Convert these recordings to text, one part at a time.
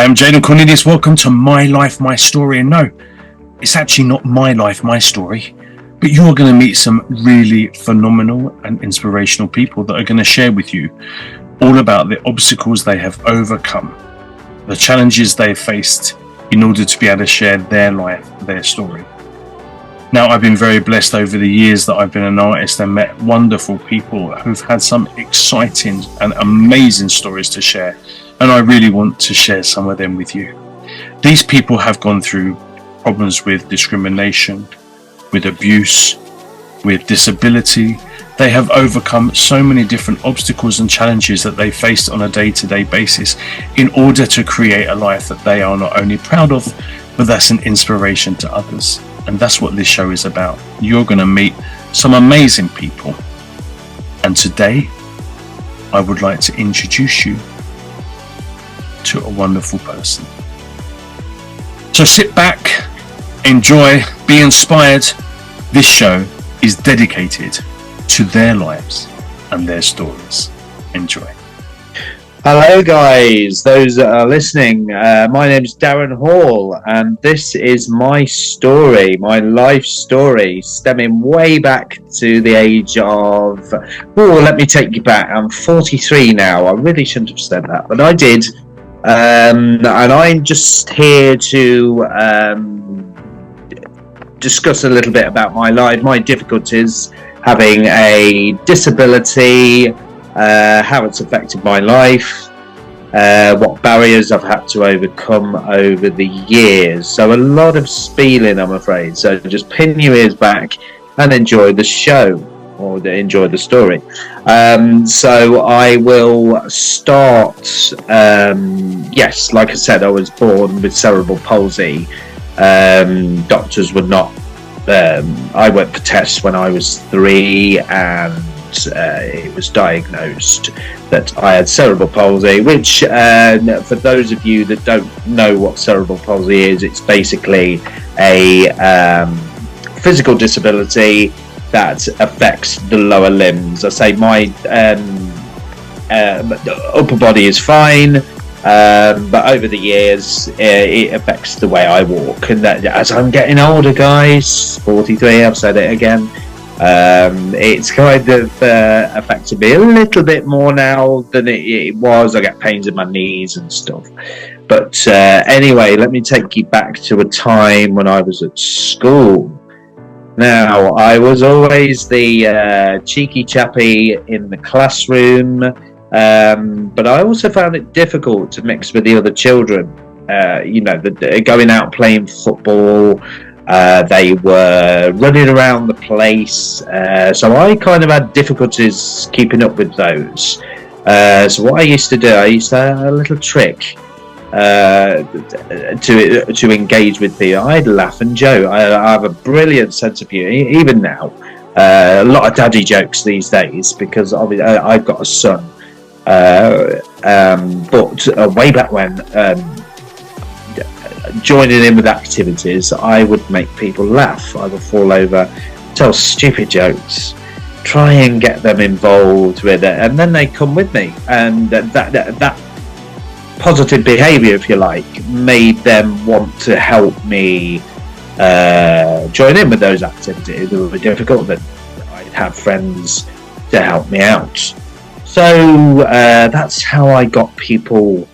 I'm Jaden Cornelious. Welcome to My Life, My Story. And no, it's actually not my life, my story, but you're going to meet some really phenomenal and inspirational people that are going to share with you all about the obstacles they have overcome, the challenges they've faced in order to be able to share their life, their story. Now, I've been very blessed over the years that I've been an artist and met wonderful people who've had some exciting and amazing stories to share. And I really want to share some of them with you. These people have gone through problems with discrimination, with abuse, with disability. They have overcome so many different obstacles and challenges that they faced on a day-to-day basis in order to create a life that they are not only proud of, but that's an inspiration to others. And that's what this show is about. You're going to meet some amazing people. And today, I would like to introduce you to a wonderful person. So sit back, enjoy, be inspired. This show is dedicated to their lives and their stories. Enjoy. Hello guys, those that are listening, my name is Darren Hall and this is my story, my life story, stemming way back to the age of, let me take you back, I'm 43 now. I really shouldn't have said that, but I did. And I'm just here to discuss a little bit about my life, my difficulties, having a disability, how it's affected my life, what barriers I've had to overcome over the years. So a lot of spieling, I'm afraid. So just pin your ears back and enjoy the show, or enjoy the story. So I will start. Yes, like I said, I was born with cerebral palsy. Doctors would not. I went for tests when I was 3, and it was diagnosed that I had cerebral palsy. Which, for those of you that don't know what cerebral palsy is, it's basically a physical disability that affects the lower limbs. I say my upper body is fine, but over the years it affects the way I walk. And that, as I'm getting older, guys, 43, I've said it again, it's kind of affected me a little bit more now than it was. I get pains in my knees and stuff. But anyway, let me take you back to a time when I was at school. Now, I was always the cheeky chappy in the classroom, but I also found it difficult to mix with the other children. Going out playing football, they were running around the place, so I kind of had difficulties keeping up with those. So what I used to do, I used to have a little trick to engage with people. I'd laugh and joke. I have a brilliant sense of humour, even now. A lot of daddy jokes these days because obviously I've got a son. But way back when, joining in with activities, I would make people laugh. I would fall over, tell stupid jokes, try and get them involved with it, and then they come with me, and that positive behaviour, if you like, made them want to help me join in with those activities. It would be difficult, but I'd have friends to help me out. So that's how I got people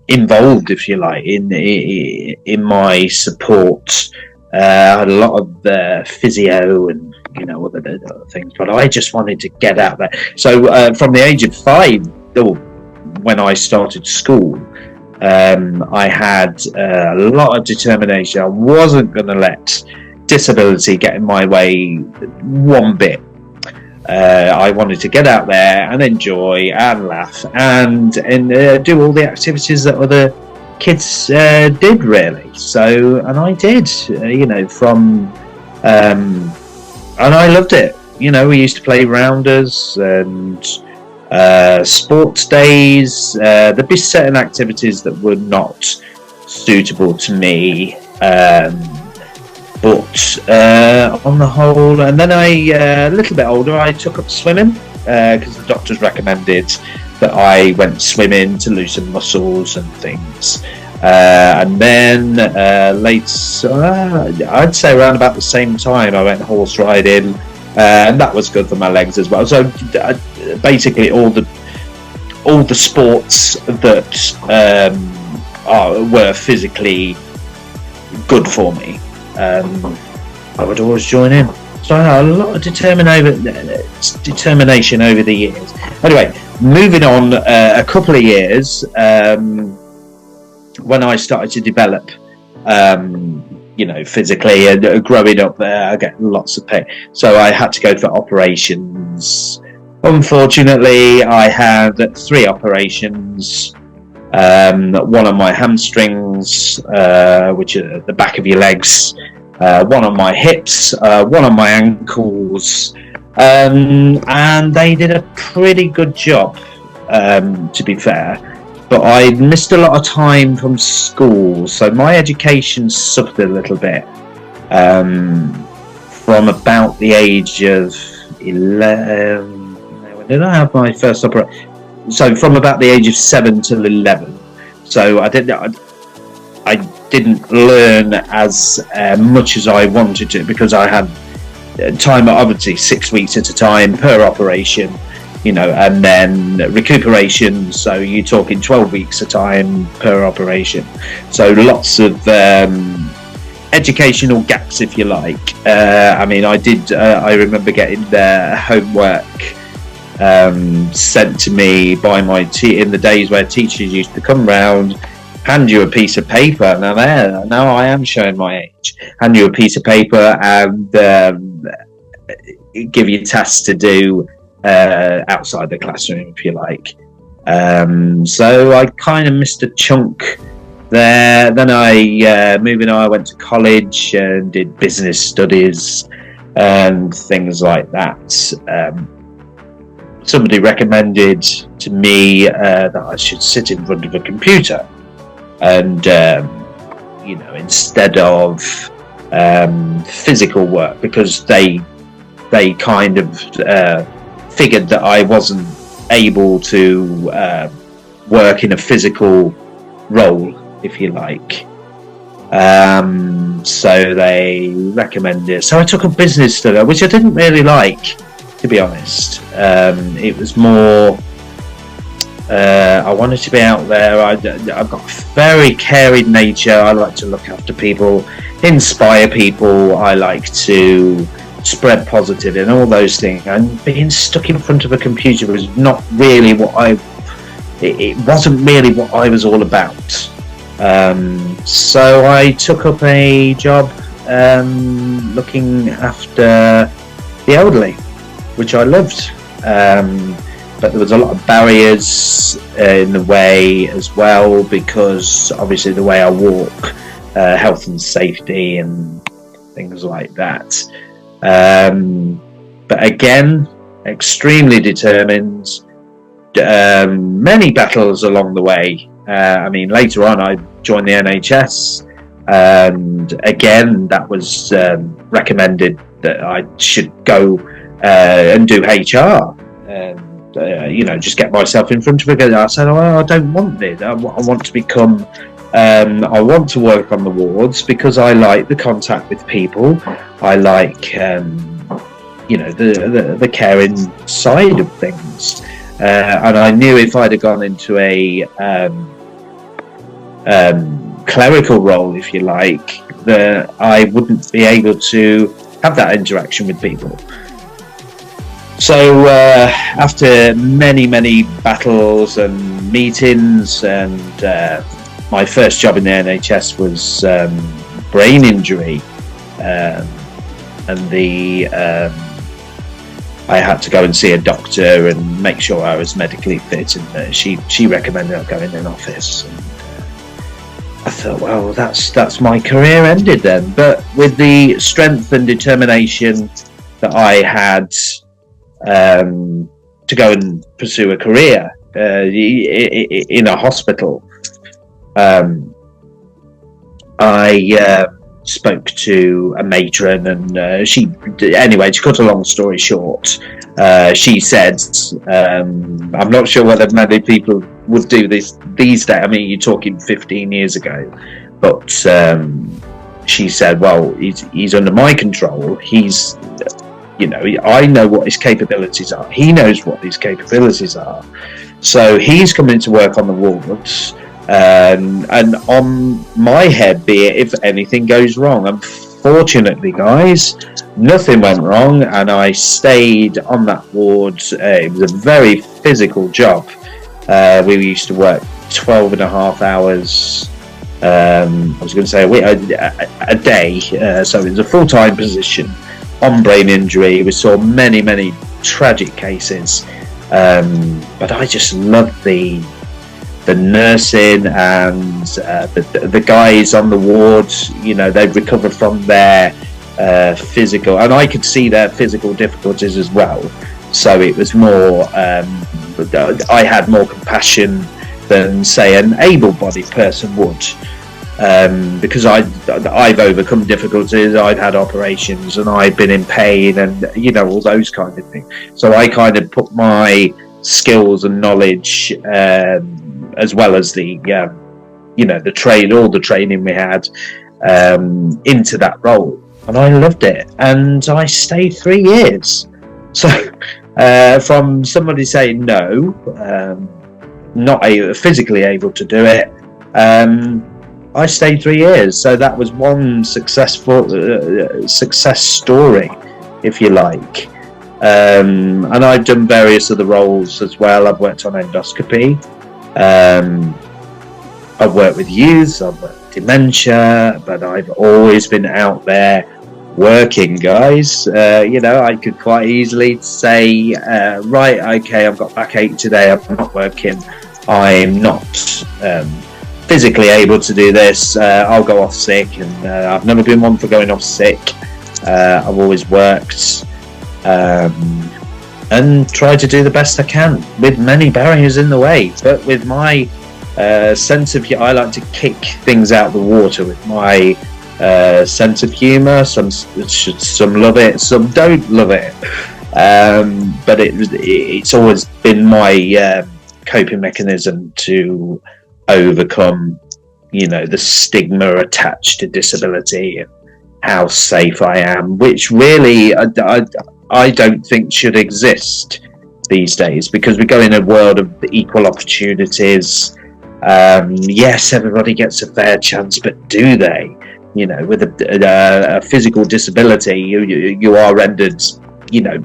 involved, if you like, in my support. I had a lot of physio and other things, but I just wanted to get out there. So from the age of 5, when I started school, I had a lot of determination. I wasn't going to let disability get in my way one bit. I wanted to get out there and enjoy and laugh and do all the activities that other kids did, really. So, and I did, and I loved it. We used to play rounders and sports days. There'd be certain activities that were not suitable to me, but on the whole, and then a little bit older, I took up swimming. because the doctors recommended that I went swimming to loosen muscles and things. And then I'd say around about the same time, I went horse riding, and that was good for my legs as well. So basically, all the sports that were physically good for me, I would always join in. So I had a lot of determination over the years. Anyway, moving on a couple of years, when I started to develop, physically and growing up there, I get lots of pain. So I had to go for operations. Unfortunately, I had 3 operations. One on my hamstrings, which are at the back of your legs, one on my hips, one on my ankles, and they did a pretty good job, to be fair. But I missed a lot of time from school, so my education suffered a little bit from about the age of 11. When did I have my first operation? So from about the age of 7 till 11. So I didn't learn as much as I wanted to, because I had time, obviously 6 weeks at a time per operation, and then recuperation. So you're talking 12 weeks a time per operation. So lots of educational gaps, if you like. I remember getting homework sent to me by my in the days where teachers used to come round, hand you a piece of paper. Now I am showing my age. Hand you a piece of paper and give you tasks to do outside the classroom, if you like. So I kind of missed a chunk there. Then I went to college and did business studies and things like that. Somebody recommended to me that I should sit in front of a computer, and instead of physical work, because they kind of figured that I wasn't able to work in a physical role, if you like. So they recommended. So I took a business study, which I didn't really like, to be honest. It was more, I wanted to be out there. I've got a very caring nature. I like to look after people, inspire people. I like to spread positive and all those things. And being stuck in front of a computer was not really it wasn't really what I was all about. So I took up a job looking after the elderly, which I loved, but there was a lot of barriers in the way as well, because obviously the way I walk, health and safety and things like that. But again, extremely determined, many battles along the way. Later on I joined the NHS, and again that was recommended that I should go and do HR, and just get myself in front of it. I said, I don't want this. I want to become. I want to work on the wards because I like the contact with people. I like, the caring side of things. And I knew if I'd have gone into a clerical role, if you like, that I wouldn't be able to have that interaction with people. So after many battles and meetings, and my first job in the NHS was brain injury, and I had to go and see a doctor and make sure I was medically fit, and she recommended I go in an office. And, I thought, well, that's my career ended then. But with the strength and determination that I had to go and pursue a career in a hospital, I spoke to a matron, and anyway, to cut a long story short, she said, I'm not sure whether many people would do this these days. I mean, you're talking 15 years ago, but she said, well, he's under my control. He's, I know what his capabilities are. He knows what his capabilities are. So he's coming to work on the wards, and on my head, be it if anything goes wrong. Unfortunately, guys, nothing went wrong, and I stayed on that ward. It was a very physical job. We used to work 12 and a half hours. I was going to say a day, so it was a full-time position on brain injury. We saw many, many tragic cases, but I just loved the nursing and the guys on the wards. They'd recover from their physical, and I could see their physical difficulties as well. So it was more, I had more compassion than, say, an able-bodied person would, because I've overcome difficulties. I've had operations, and I've been in pain, and all those kind of things. So I kind of put my skills and knowledge, as well as the all the training we had, into that role, and I loved it, and I stayed 3 years. So from somebody saying no, not physically able to do it, I stayed 3 years. So that was one successful success story, if you like. And I've done various other roles as well. I've worked on endoscopy. I've worked with youth. I've worked with dementia, but I've always been out there working, guys. I could quite easily say, right, okay, I've got backache today, I'm not working, I'm not physically able to do this, I'll go off sick. And I've never been one for going off sick. I've always worked, and try to do the best I can with many barriers in the way, but with my sense of, I like to kick things out of the water with my sense of humour. Some love it, some don't love it, but it's always been my coping mechanism to overcome the stigma attached to disability and how safe I am, which really I don't think should exist these days, because we go in a world of equal opportunities. Yes, everybody gets a fair chance, but do they? With a physical disability, you are rendered, a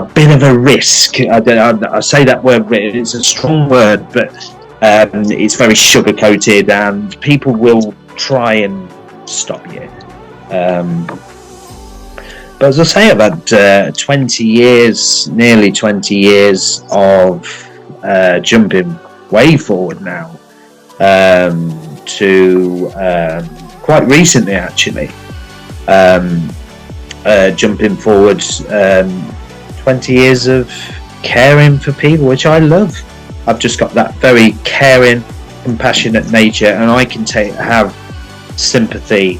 bit of a risk. I say that word, it's a strong word, but it's very sugar-coated, and people will try and stop you. But as I say, I've had 20 years, nearly 20 years of jumping way forward now, to quite recently actually, jumping forward 20 years of caring for people, which I love. I've just got that very caring, compassionate nature, and I can have sympathy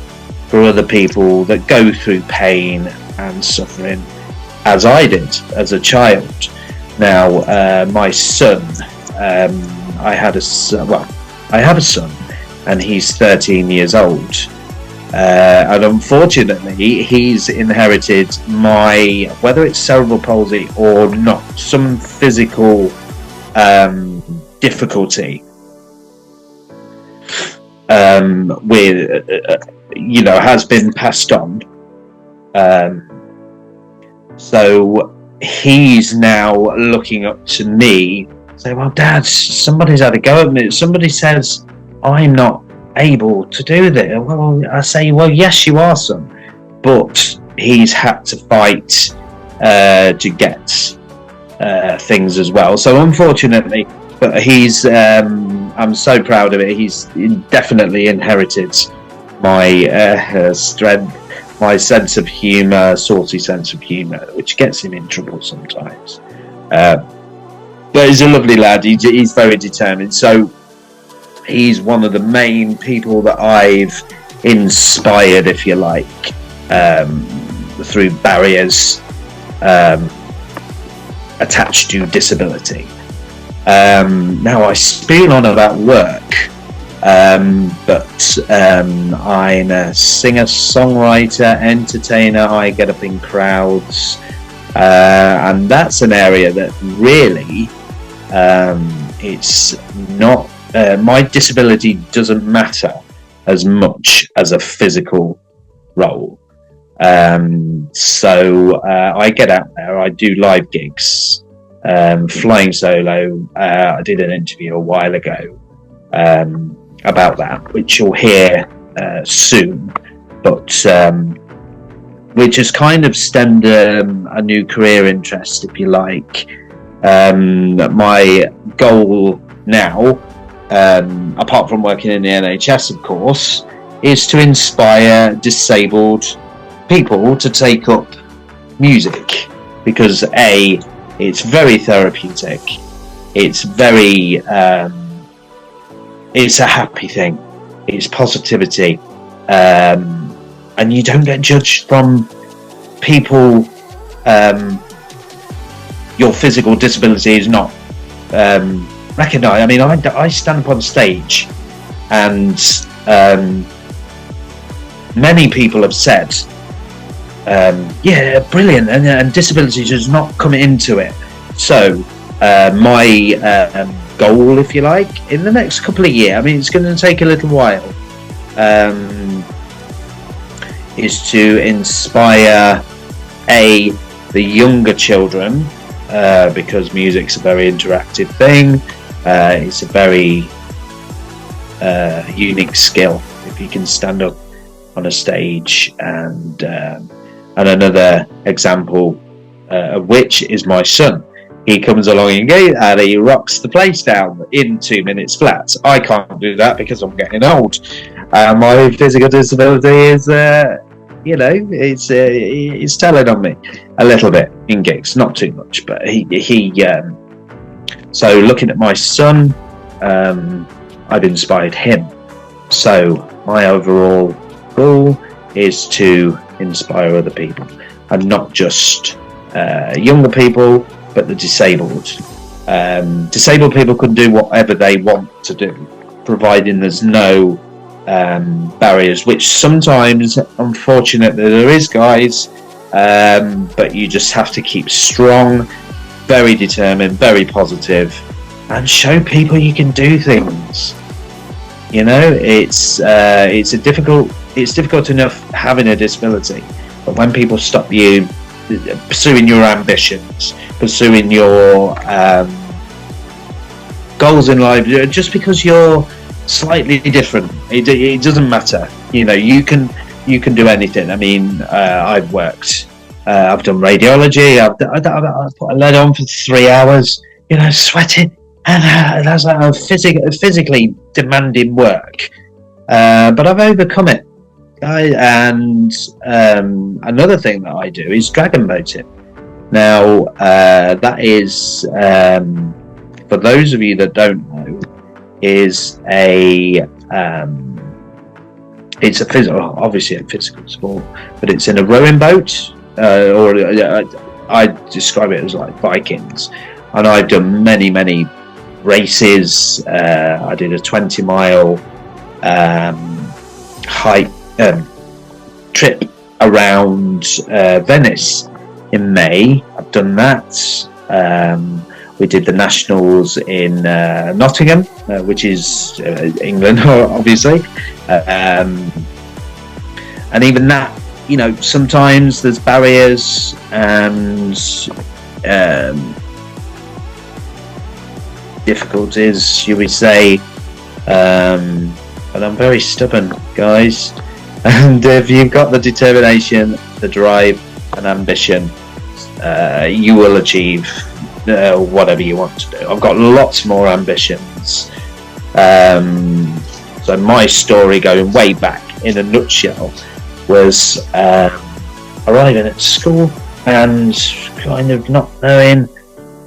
for other people that go through pain and suffering, as I did as a child. Now, my son, I have a son, and he's 13 years old, and unfortunately he's inherited whether it's cerebral palsy or not, some physical difficulty has been passed on. So he's now looking up to me, saying, well, Dad, somebody's had a go at me. Somebody says I'm not able to do this. Well, I say, well, yes, you are, son. But he's had to fight to get things as well. So unfortunately, but he's, I'm so proud of it. He's definitely inherited my strength, my sense of humour, saucy sense of humour, which gets him in trouble sometimes. But he's a lovely lad. He's very determined. So he's one of the main people that I've inspired, if you like, through barriers attached to disability. Now I spiel on about work, but I'm a singer, songwriter, entertainer. I get up in crowds, and that's an area that really it's not, my disability doesn't matter as much as a physical role. So I get out there, I do live gigs, flying solo. I did an interview a while ago about that, which you'll hear soon, but which has kind of stemmed a new career interest, if you like. My goal now, apart from working in the NHS, of course, is to inspire disabled people to take up music, because it's very therapeutic, it's very it's a happy thing, it's positivity, and you don't get judged from people. Your physical disability is not recognised. I mean, I stand up on stage, and many people have said, yeah, brilliant, and disability does not come into it. So my goal, if you like, in the next couple of years, I mean, it's going to take a little while, is to inspire the younger children, because music's a very interactive thing. It's a very unique skill if you can stand up on a stage. And another example of which is my son. He comes along and he rocks the place down in 2 minutes flat. I can't do that because I'm getting old. My physical disability is, it's telling on me a little bit in gigs, not too much, but so looking at my son, I've inspired him. So my overall goal is to inspire other people, and not just younger people, but the disabled. Disabled people can do whatever they want to do, providing there's no barriers, which sometimes, unfortunately, there is, guys, but you just have to keep strong, very determined, very positive, and show people you can do things. You know, it's difficult enough having a disability, but when people stop you pursuing your ambitions, pursuing your goals in life, just because you're slightly different, it doesn't matter. You know, you can do anything. I mean, I've worked, I've done radiology, I've put a lead on for 3 hours, sweating, and that's like a physically demanding work, but I've overcome it. And another thing that I do is dragon boating. Now, that is, for those of you that don't know, is it's a physical, obviously a physical sport, but it's in a rowing boat, or I describe it as like Vikings. And I've done many races. I did a 20-mile trip around Venice in May. I've done that. We did the nationals in Nottingham, which is England, obviously. And even that, sometimes there's barriers and difficulties, you would say. But I'm very stubborn, guys. And if you've got the determination, the drive and ambition, you will achieve whatever you want to do. I've got lots more ambitions. So my story, going way back in a nutshell, was arriving at school and kind of not knowing,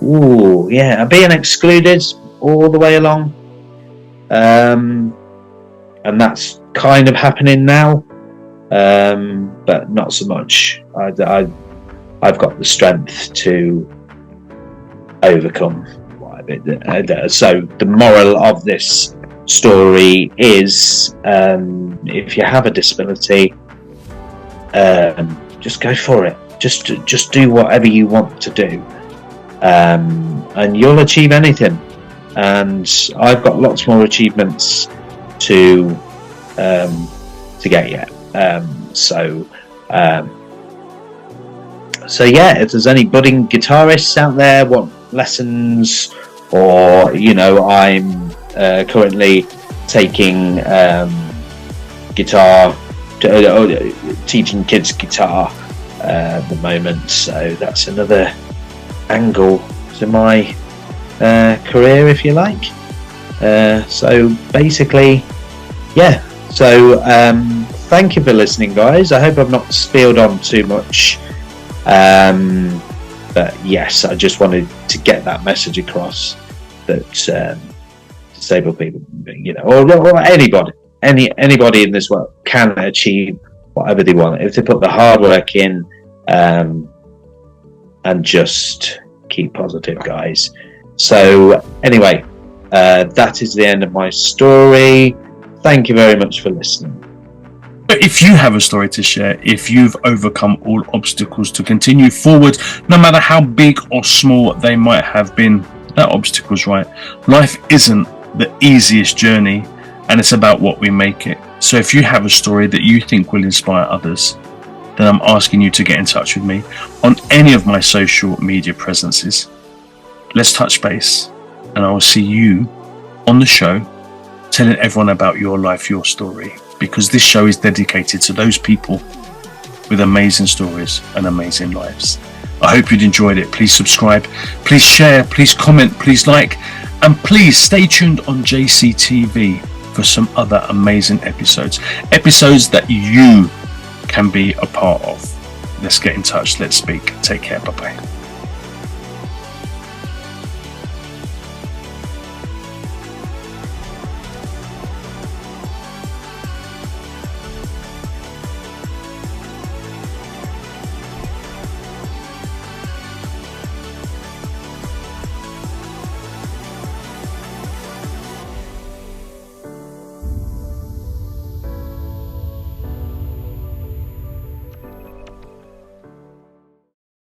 being excluded all the way along. And that's kind of happening now, but not so much. I've got the strength to overcome what I've been. So the moral of this story is, if you have a disability, just go for it. Just do whatever you want to do, and you'll achieve anything. And I've got lots more achievements to get yet. So yeah, if there's any budding guitarists out there want lessons, or I'm currently taking guitar, teaching kids guitar at the moment, so that's another angle to my career, if you like. So basically, yeah. So thank you for listening, guys. I hope I've not spilled on too much, but yes, I just wanted to get that message across that disabled people, or anybody in this world can achieve whatever they want if they put the hard work in, and just keep positive, guys. So anyway, that is the end of my story. Thank you very much for listening. If you have a story to share, if you've overcome all obstacles to continue forward, no matter how big or small they might have been, that obstacle's right. Life isn't the easiest journey, and it's about what we make it. So if you have a story that you think will inspire others, then I'm asking you to get in touch with me on any of my social media presences. Let's touch base, and I will see you on the show telling everyone about your life, your story, because this show is dedicated to those people with amazing stories and amazing lives. I hope you'd enjoyed it. Please subscribe, please share, please comment, please like, and please stay tuned on JCTV for some other amazing episodes that you can be a part of. Let's get in touch. Let's speak. Take care. Bye-bye.